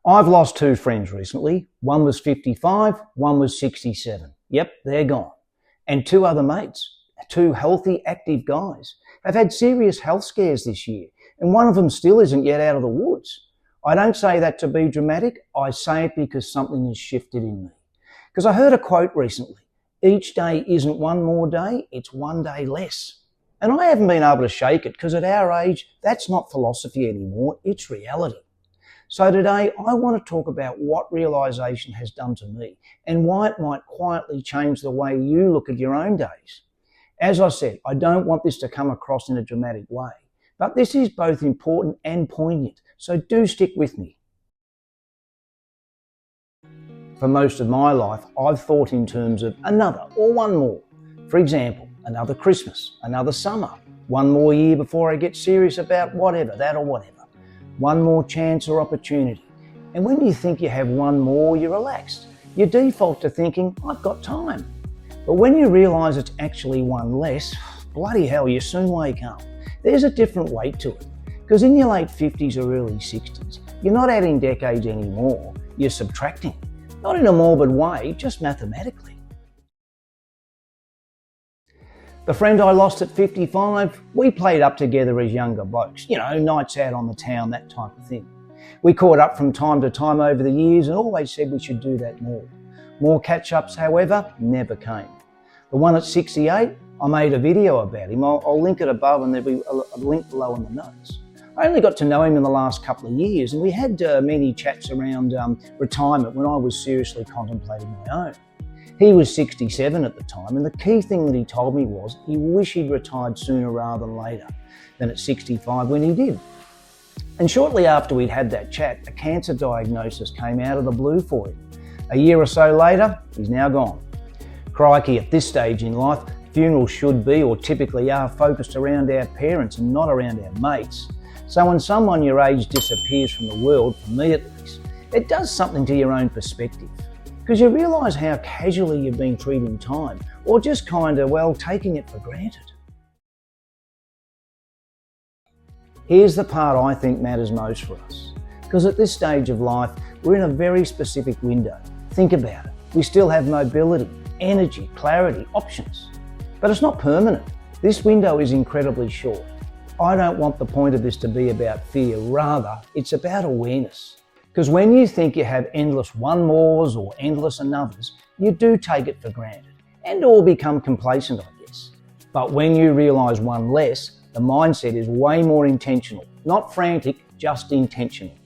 I've lost two friends recently. One was 55, one was 67. Yep, they're gone. And two other mates, two healthy, active guys, have had serious health scares this year, and one of them still isn't yet out of the woods. I don't say that to be dramatic, I say it because something has shifted in me. Because I heard a quote recently, each day isn't one more day, it's one day less. And I haven't been able to shake it because at our age, that's not philosophy anymore, it's reality. So today, I want to talk about what realisation has done to me and why it might quietly change the way you look at your own days. As I said, I don't want this to come across in a dramatic way, but this is both important and poignant, so do stick with me. For most of my life, I've thought in terms of another or one more. For example, another Christmas, another summer, one more year before I get serious about whatever, that or whatever. One more chance or opportunity. And when you think you have one more, you're relaxed. You default to thinking, I've got time. But when you realise it's actually one less, bloody hell, you soon wake up. There's a different weight to it. Because in your late 50s or early 60s, you're not adding decades anymore, you're subtracting. Not in a morbid way, just mathematically. The friend I lost at 55, we played up together as younger blokes. You know, nights out on the town, that type of thing. We caught up from time to time over the years and always said we should do that more. More catch-ups, however, never came. The one at 68, I made a video about him. I'll link it above and there'll be a link below in the notes. I only got to know him in the last couple of years and we had many chats around retirement when I was seriously contemplating my own. He was 67 at the time, and the key thing that he told me was he wished he'd retired sooner rather than later than at 65 when he did. And shortly after we'd had that chat, a cancer diagnosis came out of the blue for him. A year or so later, he's now gone. Crikey, at this stage in life, funerals should be, or typically are, focused around our parents and not around our mates. So when someone your age disappears from the world, for me at least, it does something to your own perspective. Because you realise how casually you've been treating time, or just kind of, well, taking it for granted. Here's the part I think matters most for us. Because at this stage of life, we're in a very specific window. Think about it. We still have mobility, energy, clarity, options. But it's not permanent. This window is incredibly short. I don't want the point of this to be about fear, rather, it's about awareness. Because when you think you have endless one mores or endless another's, you do take it for granted and or become complacent, I guess. But when you realise one less, the mindset is way more intentional. Not frantic, just intentional.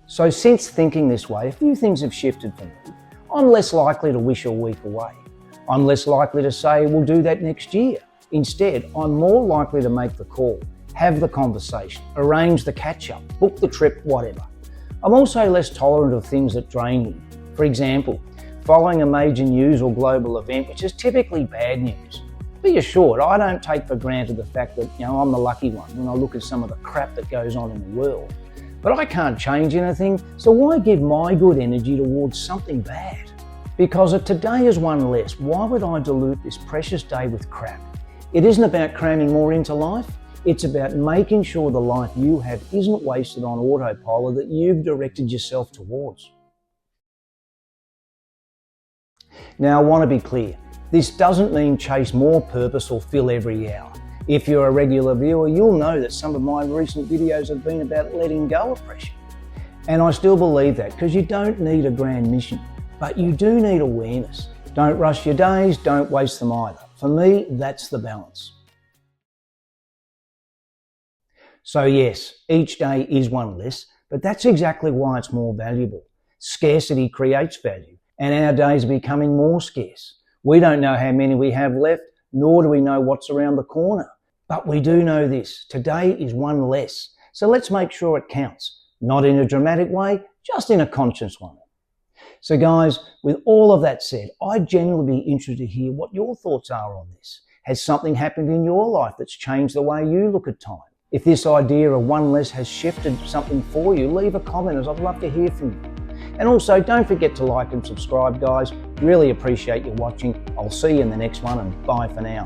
So since thinking this way, a few things have shifted for me. I'm less likely to wish a week away. I'm less likely to say we'll do that next year. Instead, I'm more likely to make the call. Have the conversation, arrange the catch-up, book the trip, whatever. I'm also less tolerant of things that drain me. For example, following a major news or global event, which is typically bad news. Be assured, I don't take for granted the fact that, I'm the lucky one when I look at some of the crap that goes on in the world. But I can't change anything, so why give my good energy towards something bad? Because if today is one less, why would I dilute this precious day with crap? It isn't about cramming more into life. It's about making sure the life you have isn't wasted on autopilot that you've directed yourself towards. Now, I want to be clear. This doesn't mean chase more purpose or fill every hour. If you're a regular viewer, you'll know that some of my recent videos have been about letting go of pressure. And I still believe that because you don't need a grand mission, but you do need awareness. Don't rush your days, don't waste them either. For me, that's the balance. So yes, each day is one less, but that's exactly why it's more valuable. Scarcity creates value, and our days are becoming more scarce. We don't know how many we have left, nor do we know what's around the corner. But we do know this, today is one less. So let's make sure it counts. Not in a dramatic way, just in a conscious one. So guys, with all of that said, I'd genuinely be interested to hear what your thoughts are on this. Has something happened in your life that's changed the way you look at time? If this idea of one less has shifted something for you, leave a comment as I'd love to hear from you. And also don't forget to like and subscribe, guys. Really appreciate you watching. I'll see you in the next one and bye for now.